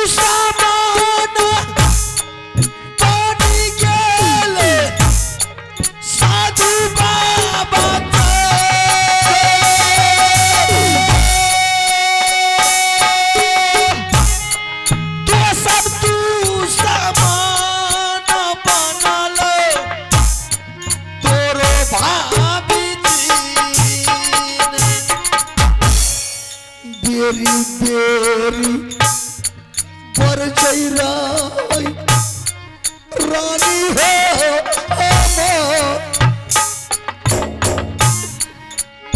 सामान बनी गेले साधु बाबा तो सब तू सामान बनल तोरो भाभी बेरी बेरी पर जैराई रानी हो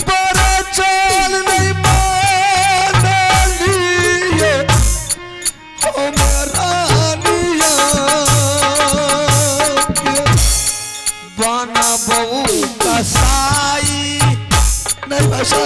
पर चल नहीं मानलिए हम रानिया बना बहू कसाई नहीं भाषा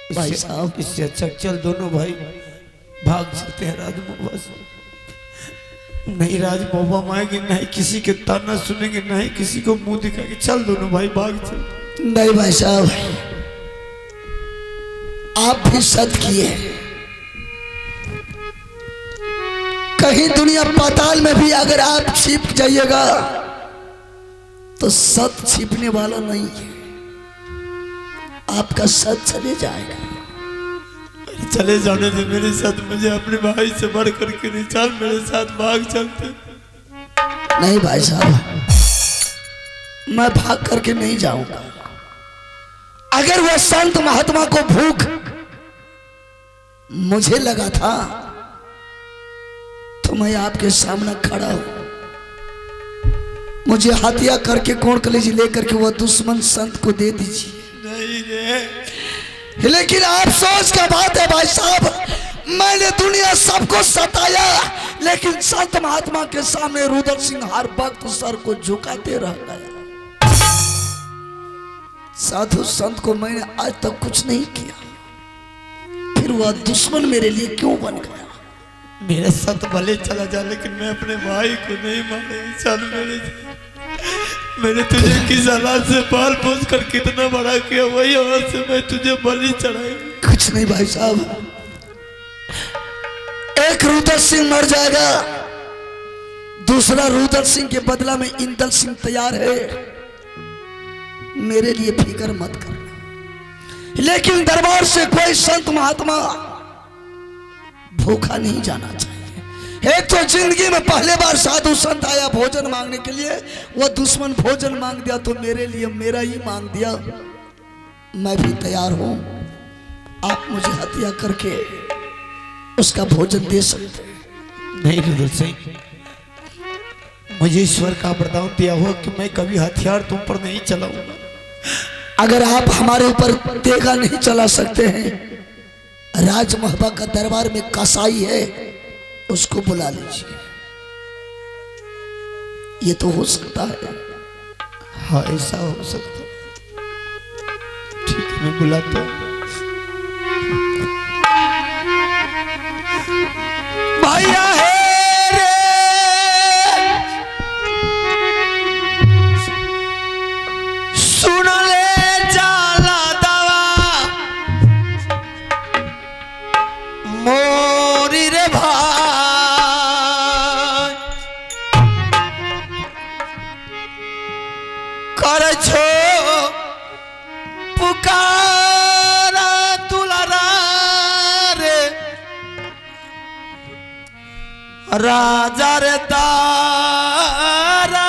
भाई साहब इससे अच्छा चल दोनों भाई भाग सकते हैं राज बाबा से। नहीं राज बाबा माएंगे, नहीं किसी के ताना सुनेंगे, नहीं किसी को मुंह दिखाएंगे। चल दोनों भाई भाग चल। नहीं भाई साहब आप भी सत किए, कहीं दुनिया पाताल में भी अगर आप छिप जाइएगा तो सत छिपने वाला नहीं है, आपका सत चले जाएगा। चले जाने दे मेरे साथ, मुझे अपने भाई से बढ़ करके नहीं, चल मेरे साथ भाग चलते। नहीं भाई साहब मैं भाग करके नहीं जाऊंगा। अगर वह संत महात्मा को भूख मुझे लगा था तो मैं आपके सामने खड़ा हूं। मुझे हत्या करके कोण कलेजी लेकर के वह दुश्मन संत को दे दीजिए। नहीं रे, लेकिन अफसोस का बात है भाई साहब, मैंने दुनिया सबको सताया लेकिन संत महात्मा के सामने रुद्र सिंह हर वक्त सर को झुकाते रह गया। साधु संत को मैंने आज तक कुछ नहीं किया, फिर वह दुश्मन मेरे लिए क्यों बन गया? मेरे संत भले चला जा लेकिन मैं अपने भाई को नहीं मानेगा। चल मैंने तुझे किस हालात से पाल पोस कर कितना बड़ा किया, वही हाथ से मैं तुझे बलि चढ़ाई। कुछ नहीं भाई साहब, एक रुद्र सिंह मर जाएगा, दूसरा रुद्र सिंह के बदला में इंदल सिंह तैयार है। मेरे लिए फिक्र मत करना, लेकिन दरबार से कोई संत महात्मा भूखा नहीं जाना चाहिए। एक तो जिंदगी में पहले बार साधु संत आया भोजन मांगने के लिए, वह दुश्मन भोजन मांग दिया तो मेरे लिए मेरा ही मांग दिया। मैं भी तैयार हूं, आप मुझे हत्या करके उसका भोजन दे सकते हैं। नहीं रुद्र सिंह, मुझे ईश्वर का वरदान दिया हुआ कि मैं कभी हथियार तुम पर नहीं चलाऊंगा। अगर आप हमारे ऊपर तेगा नहीं चला सकते हैं, राज महबा का दरबार में कसाई है, उसको बुला लीजिए। ये तो हो सकता है। हाँ ऐसा हो सकता है। ठीक है मैं बुलाता हूँ। भैया है रे, सुन ले जाला दवा मोरी रे भाई, कर छो पुकारा दुलारा रे राजा रे तारा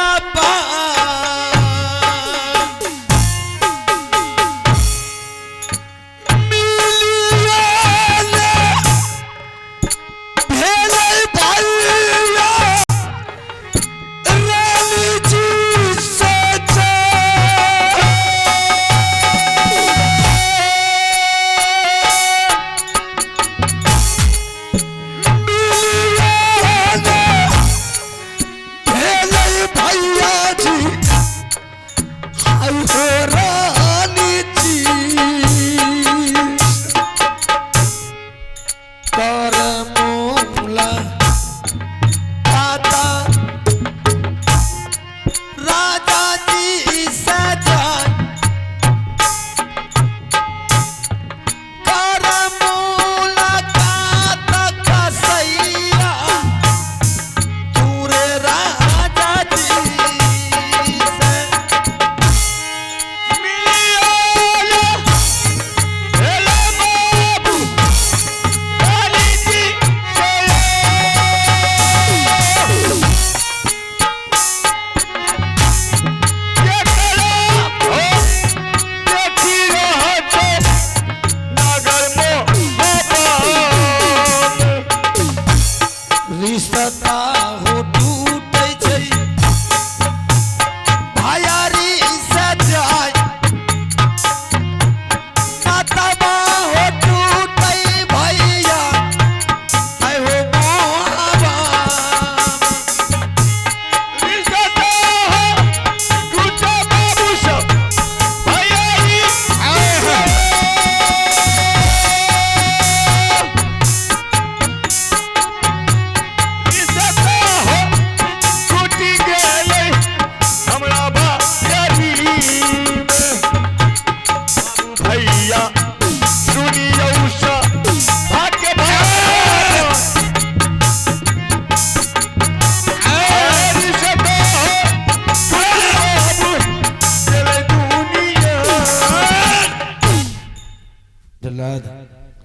रिश्ता हो टूटे छै भायारी सजाय नातबा हो टूटे भैया है हो मोहबा रिश्ता हो टूटे बाबू सब भायारी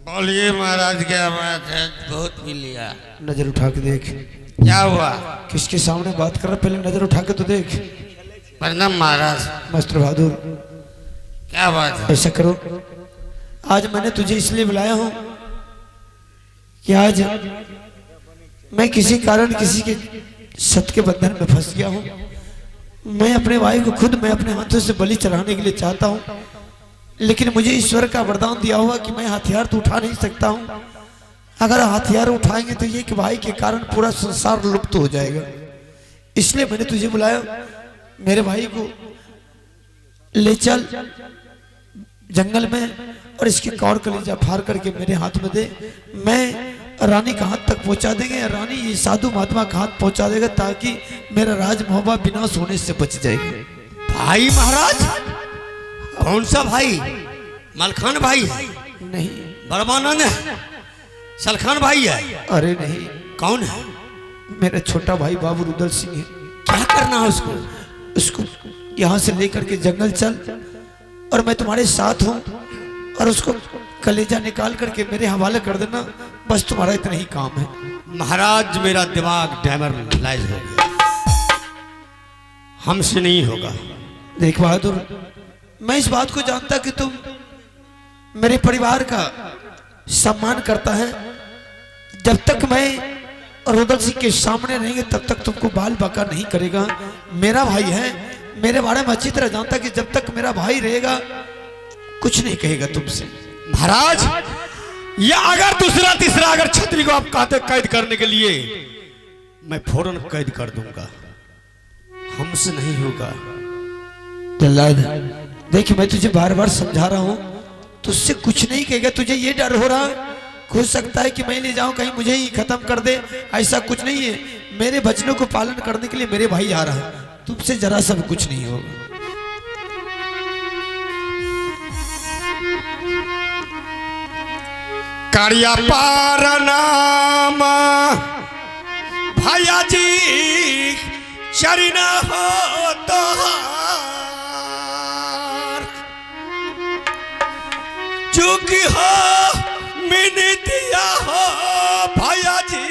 बोलिए महाराज, क्या बात है? बहुत भी लिया। नजर उठा के देख क्या हुआ? किसके सामने बात कर रहा, पहले नजर उठा के तो देख। प्रणाम महाराज। मास्टर बहादुर, क्या बात है? ऐसा करो, आज मैंने तुझे इसलिए बुलाया हूं कि आज मैं किसी कारण किसी के सत के बंधन में फंस गया हूं। मैं अपने भाई को खुद मैं अपने हाथों से बलि चढ़ाने के लिए चाहता हूं, लेकिन मुझे ईश्वर का वरदान दिया हुआ कि मैं हथियार तो उठा नहीं सकता हूं। अगर हथियार उठाएंगे तो ये कि भाई के कारण पूरा संसार लुप्त हो जाएगा। इसलिए मैंने तुझे बुलाया, मेरे भाई को ले चल जंगल में और इसके कौर कलेजा फाड़ करके मेरे हाथ में दे। मैं रानी का हाथ तक पहुंचा देंगे, रानी ये साधु महात्मा का हाथ पहुंचा देगा ताकि मेरा राज मोहब्बत विनाश होने से बच जाएगा। भाई महाराज? कौन सा भाई? मलखान भाई है? नहीं। बरमानंद है? सलखान भाई है? अरे नहीं। कौन है? मेरा छोटा भाई बाबू रुदल सिंह है। क्या करना है उसको? उसको यहाँ से लेकर के जंगल चल और मैं तुम्हारे साथ हूँ और उसको कलेजा निकाल करके मेरे हवाले कर देना, बस तुम्हारा इतना ही काम है। महाराज मेरा दिमाग डैमरलाइज हो गया, हमसे नहीं होगा। देख बहादुर, मैं इस बात को जानता कि तुम मेरे परिवार का सम्मान करता है। जब तक मैं रुदल सिंह के सामने रहेंगे तब तक तुमको बाल बाका नहीं करेगा। मेरा भाई है, मेरे बारे में अच्छी तरह जानता कि जब तक मेरा भाई रहेगा कुछ नहीं कहेगा तुमसे। महाराज, या अगर दूसरा तीसरा अगर छतरी को आप कहते कैद करने के लिए, मैं फौरन कैद कर दूंगा, हमसे नहीं होगा। जल्लाद, देख मैं तुझे बार बार समझा रहा हूं, तुझसे कुछ नहीं कहेगा। तुझे ये डर हो रहा है, हो सकता है कि मैं ले जाऊं कहीं मुझे ही खत्म कर दे, ऐसा कुछ नहीं है। मेरे वचनों को पालन करने के लिए मेरे भाई आ रहा है, तुमसे जरा सब कुछ नहीं होगा। कारिया पार नाम भैया जी शरीना हो तो चुक हो मैंने दिया हो भैया जी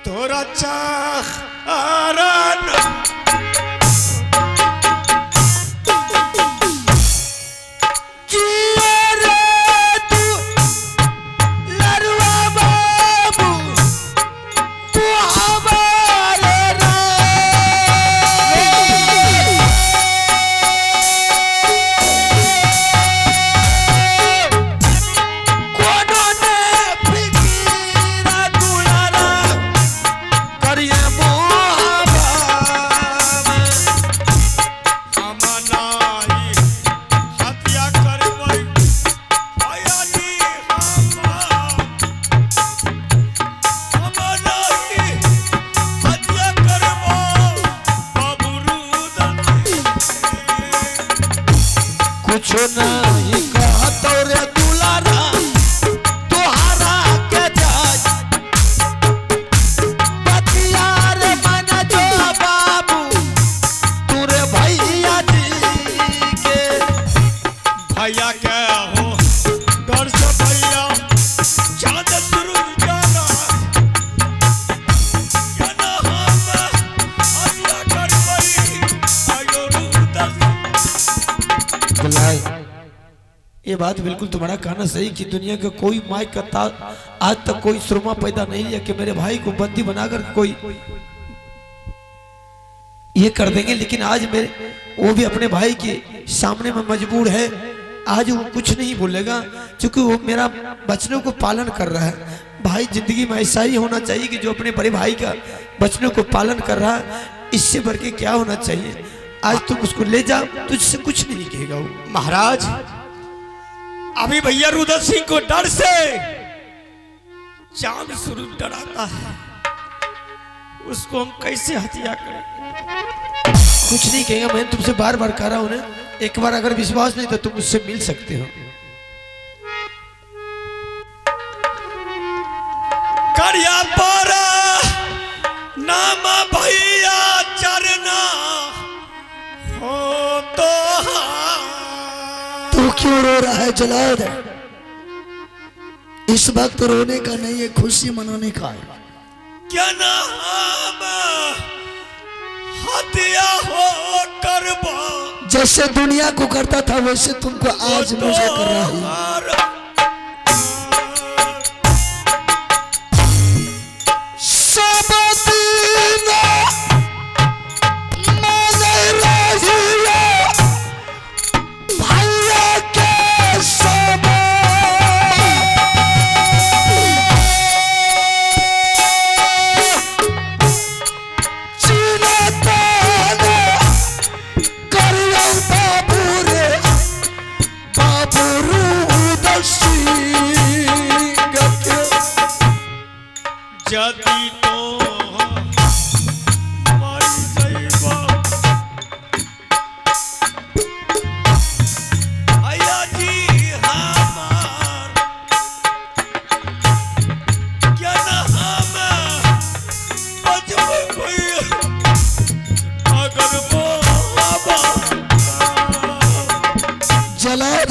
तोरा चाह नहीं कहा तो रे दुलारा तुहारा के जाज बतिया रे मन जो बाबू तुरे भैया जी के भैया क्या हो डर से भैया चाँद शुरू जाना जाना हम अल्लाह कर भाई आयो रुदल। ये बात बिल्कुल तुम्हारा कहना सही कि दुनिया का कोई माई का आज तक कोई सुरमा पैदा नहीं लिया कि मेरे भाई को बंदी बनाकर कोई ये कर देंगे। लेकिन आज मेरे वो भी अपने भाई के सामने में मजबूर है। आज वो कुछ नहीं बोलेगा क्योंकि वो मेरा बचनों को पालन कर रहा है। भाई जिंदगी में ऐसा ही होना चाहिए कि जो अपने बड़े भाई का बचनों को पालन कर रहा है, इससे बढ़ के क्या होना चाहिए। आज तुम उसको ले जाओ, तुझसे कुछ नहीं कहेगा वो। महाराज अभी भैया रुद्र सिंह को डर से चांद सूरज डराता है, उसको हम कैसे हत्या करें? कुछ नहीं कहेगा। मैं तुमसे बार बार कह रहा हूं ना, एक बार अगर विश्वास नहीं तो तुम उससे मिल सकते हो। करिया पर नाम भैया चरना हो तो तू क्यों रो रहा है जलाद? इस वक्त रोने का नहीं है, खुशी मनाने का है। क्या नाम हत्या हो करबो, जैसे दुनिया को करता था वैसे तुमको आज मुझे कर रहा है। जदी तो मारी जाइबा आया जी हमार, क्या ना हम बचबो कोई अगर बाबा जलाद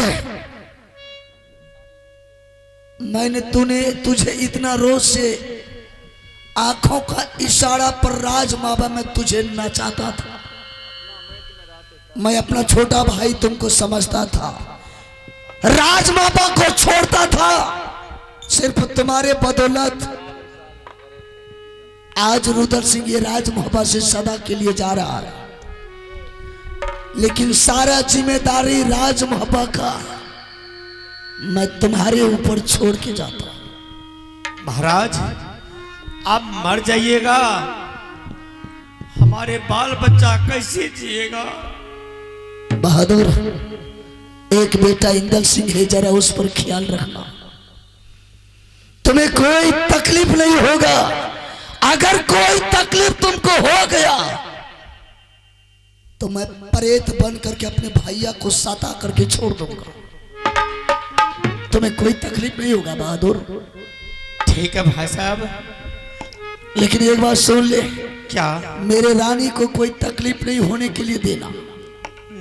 मैंने तुझे इतना रोज से आंखों का इशारा पर राज माबा में तुझे नचाता था। मैं अपना छोटा भाई तुमको समझता था, राज माबा को छोड़ता था सिर्फ तुम्हारे बदौलत। आज रुद्र सिंह ये राज माबा से सदा के लिए जा रहा है, लेकिन सारा जिम्मेदारी राज माबा का मैं तुम्हारे ऊपर छोड़ के जाता हूं। महाराज आप मर जाइएगा, हमारे बाल बच्चा कैसे जिएगा? बहादुर एक बेटा इंदल सिंह है, जरा उस पर ख्याल रखना, तुम्हें कोई तकलीफ नहीं होगा। अगर कोई तकलीफ तुमको हो गया तो मैं प्रेत बन करके अपने भैया को सता करके छोड़ दूंगा। तुम्हें कोई तकलीफ नहीं होगा बहादुर। ठीक है भाई साहब, लेकिन एक बात सुन ले, क्या? मेरे रानी को कोई तकलीफ नहीं होने के लिए देना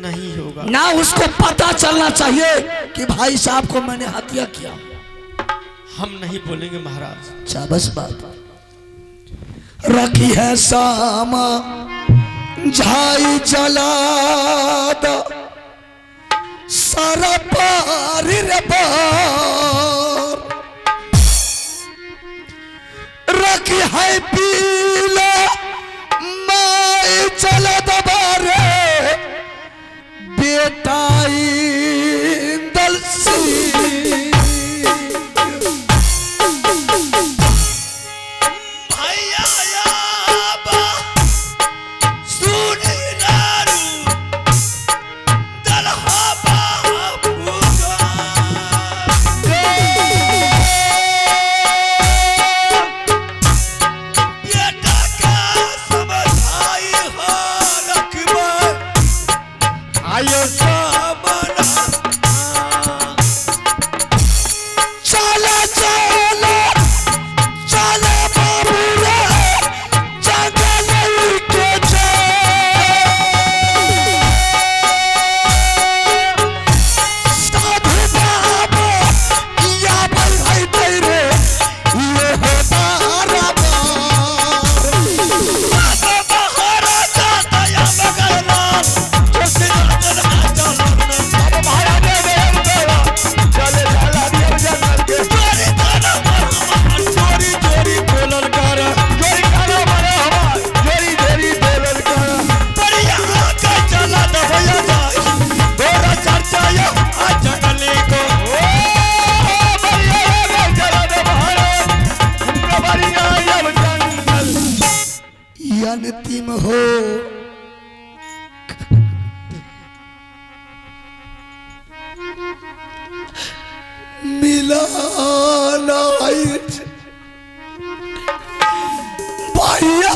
नहीं होगा ना, उसको पता चलना चाहिए कि भाई साहब को मैंने हत्या किया। हम नहीं बोलेंगे महाराज। शाबाश बात। रखी है सामा झाई जलाद सारा पारी रे पार, रखी है पीला माई चला दबारे बेटा इंदल सिंह। अंतिम हो मिला भैया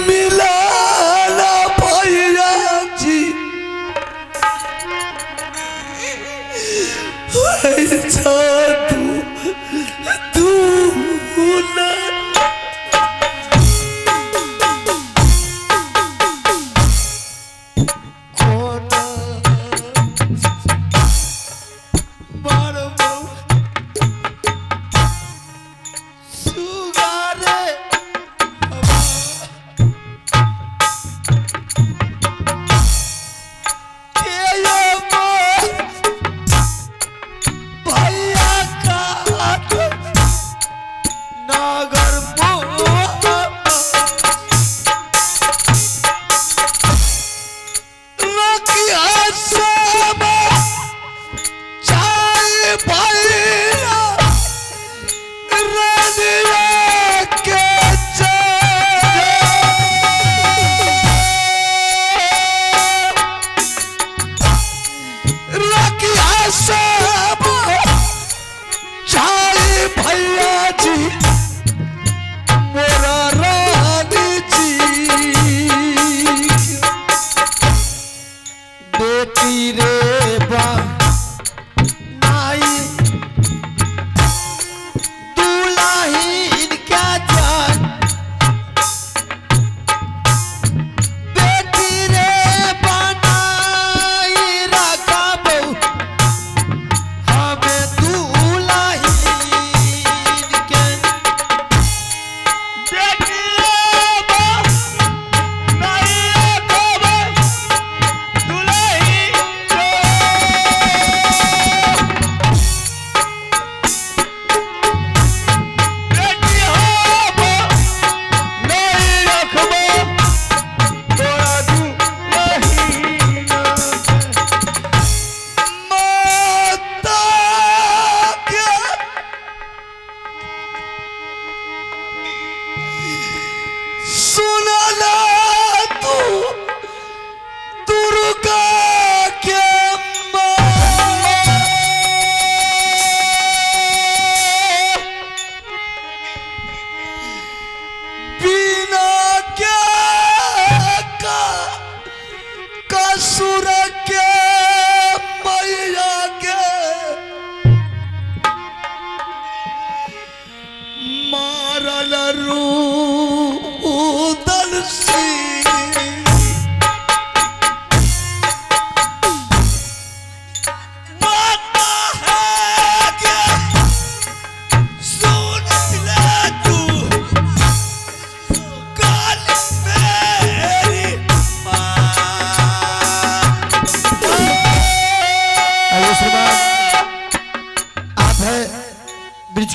मिला भैया जी तू ना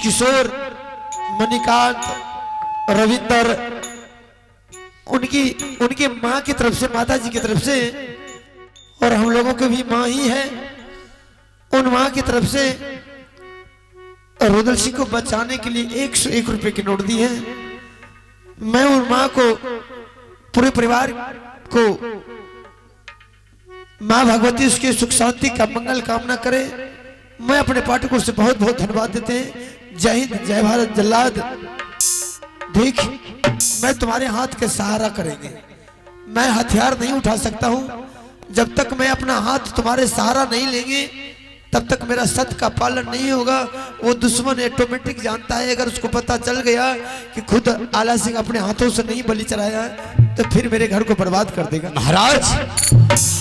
किशोर, मणिकांत, रविंदर, उनकी माँ की तरफ से, माता जी की तरफ से, और हम लोगों की भी माँ ही है, उन माँ की तरफ से रुदल सिंह को बचाने के लिए 101 रुपए की नोट दी है। मैं उन माँ को, पूरे परिवार को माँ भगवती उसके सुख शांति का मंगल कामना करे। मैं अपने पाठकों से बहुत बहुत धन्यवाद देते हैं। जय हिंद, जय भारत। जल्लाद देख, मैं तुम्हारे हाथ के सहारा करेंगे, मैं हथियार नहीं उठा सकता हूं। जब तक मैं अपना हाथ तुम्हारे सहारा नहीं लेंगे तब तक मेरा सत्य का पालन नहीं होगा। वो दुश्मन ऑटोमेटिक जानता है, अगर उसको पता चल गया कि खुद आला सिंह अपने हाथों से नहीं बलि चढ़ाया तो फिर मेरे घर को बर्बाद कर देगा। महाराज,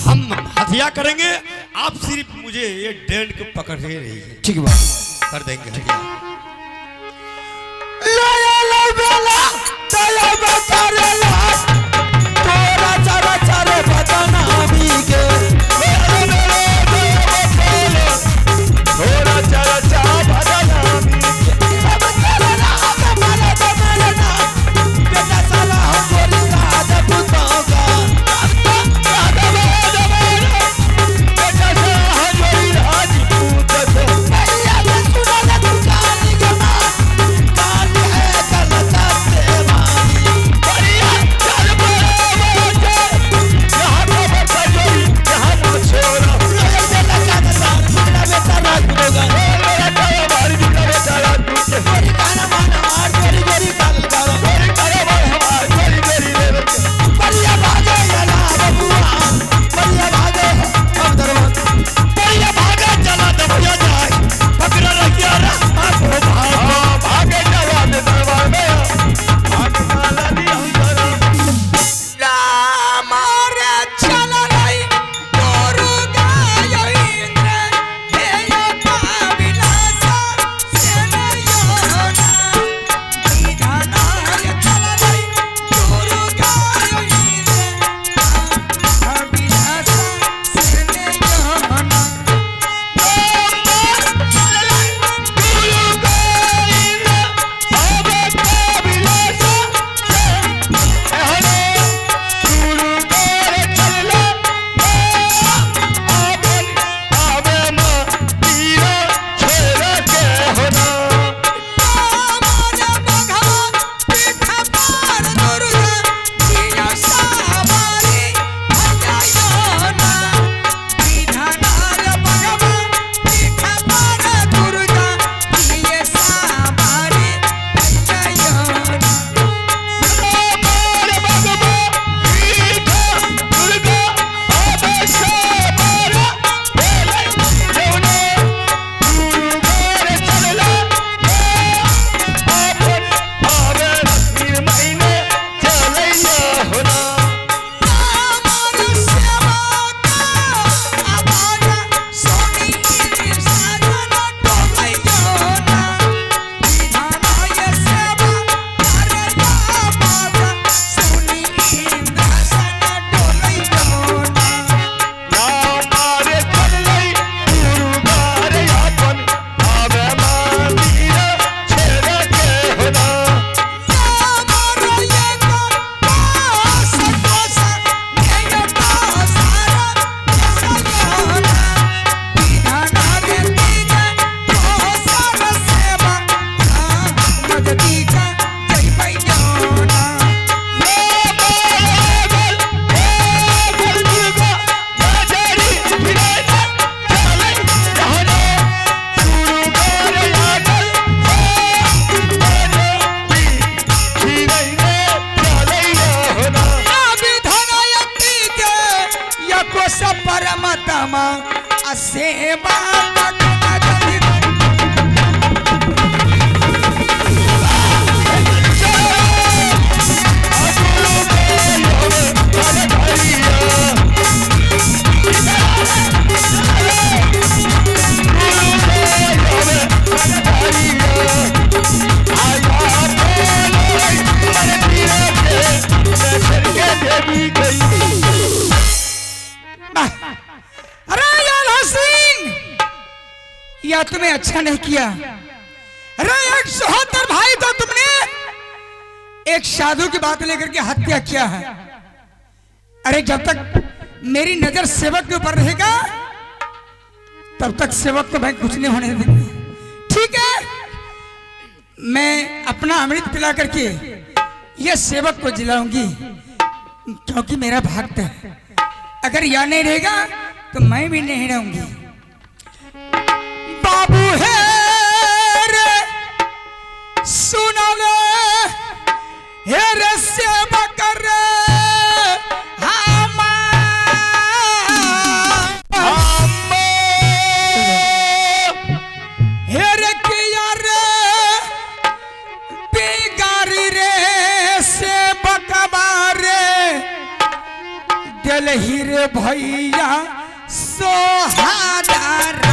हम हथिया करेंगे, आप सिर्फ मुझे ये डैंड को पकड़ रहिए। ठीक बात, कर देंगे हथिया। या तुम्हें अच्छा नहीं किया। अरे एक सहोदर भाई तो तुमने एक साधु की बात लेकर के हत्या किया है। अरे जब तक मेरी नजर सेवक के ऊपर रहेगा तब तक सेवक को मैं कुछ नहीं होने देंगे। ठीक है, मैं अपना अमृत पिला करके ये सेवक को जिलाऊंगी क्योंकि मेरा भक्त है। अगर यह नहीं रहेगा तो मैं भी नहीं रहूंगी। बाबू है रे सुना ले हे रे सेवक रे हे रे किया रे बेगारी रे सेवक बारे दिल ही रे भैया सोहादारा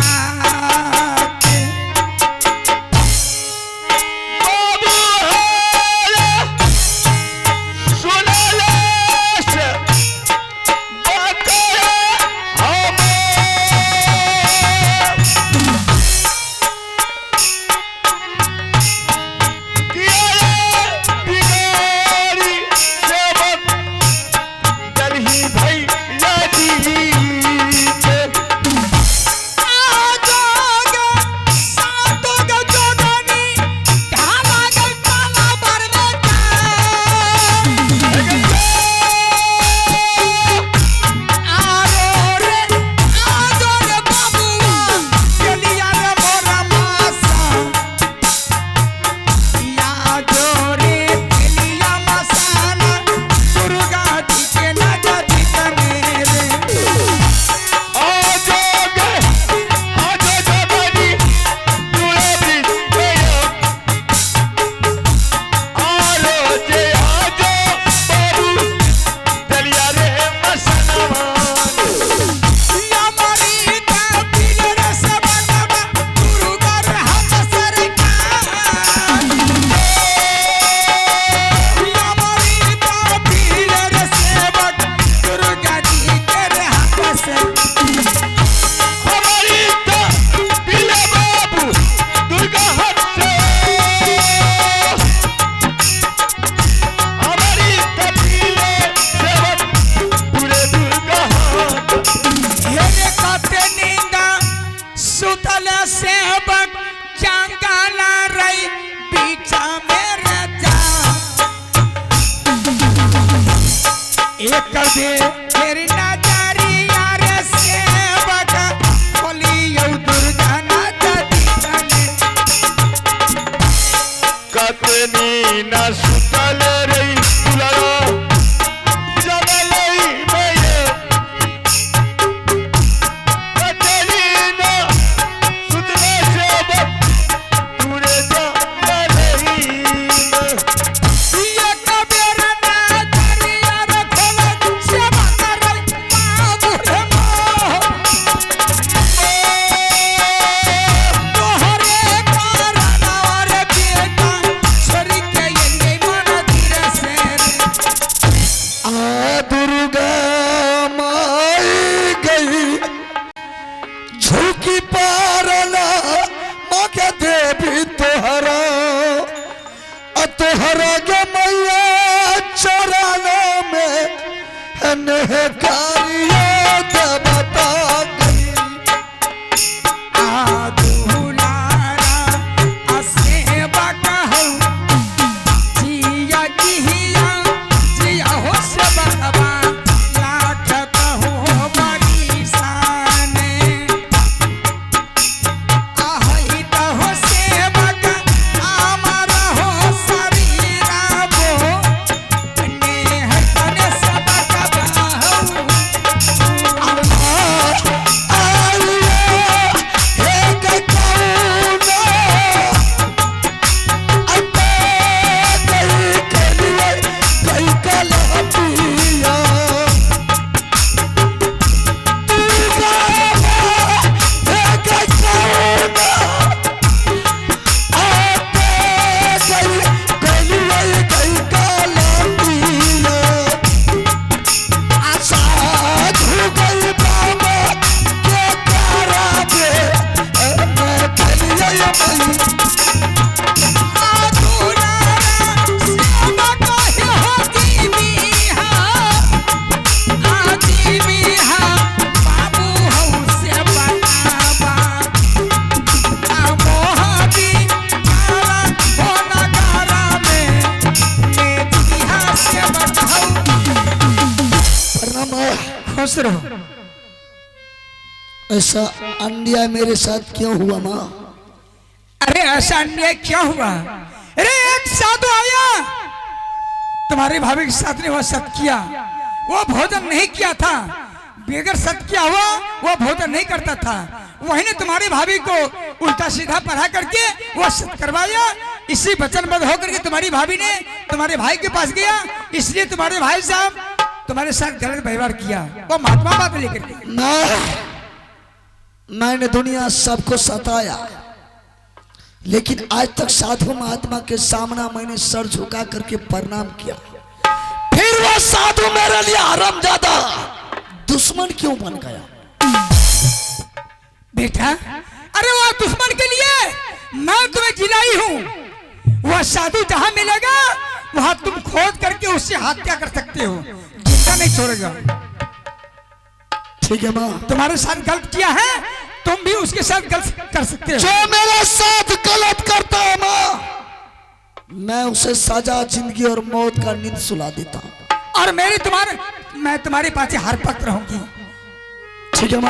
खुश रहो। ऐसा अन्याय मेरे साथ क्यों हुआ माँ? अरे ऐसा अन्याय क्या हुआ? अरे एक साधु आया, तुम्हारे भाभी के साथ ने वह सत्य किया, वो भोजन नहीं किया था, बेगर सत्य किया हुआ वो भोजन नहीं करता था। वही ने तुम्हारी भाभी को उल्टा सीधा पढ़ा करके वो सत्य करवाया। इसी वचनबद्ध होकर के तुम्हारी भाभी ने तुम्हारे भाई के पास गया, इसलिए तुम्हारे भाई साहब तुम्हारे साथ गलत व्यवहार किया, वो महात्मा बात लेकर के। मैंने दुनिया सबको सताया, लेकिन आज तक साधु महात्मा के सामना मैंने सर झुका करके प्रणाम किया, फिर वो साधु मेरे लिए हरामजादा दुश्मन क्यों बन गया? बेटा, अरे वो दुश्मन के लिए मैं तुम्हें जिलाई हूँ। वह साधु जहां मिलेगा वहां तुम खोद करके उससे हत्या कर सकते हो, जिंदा नहीं छोड़ेगा। ठीक है माँ, तुम्हारे साथ गलत किया है, तुम भी उसके साथ गलत कर सकते हो। जो मेरे साथ गलत करता है माँ, मैं उसे सजा जिंदगी और मौत का नींद सुला देता हूँ। और मैं तुम्हारे पास हर वक्त रहूंगी। ठीक है माँ।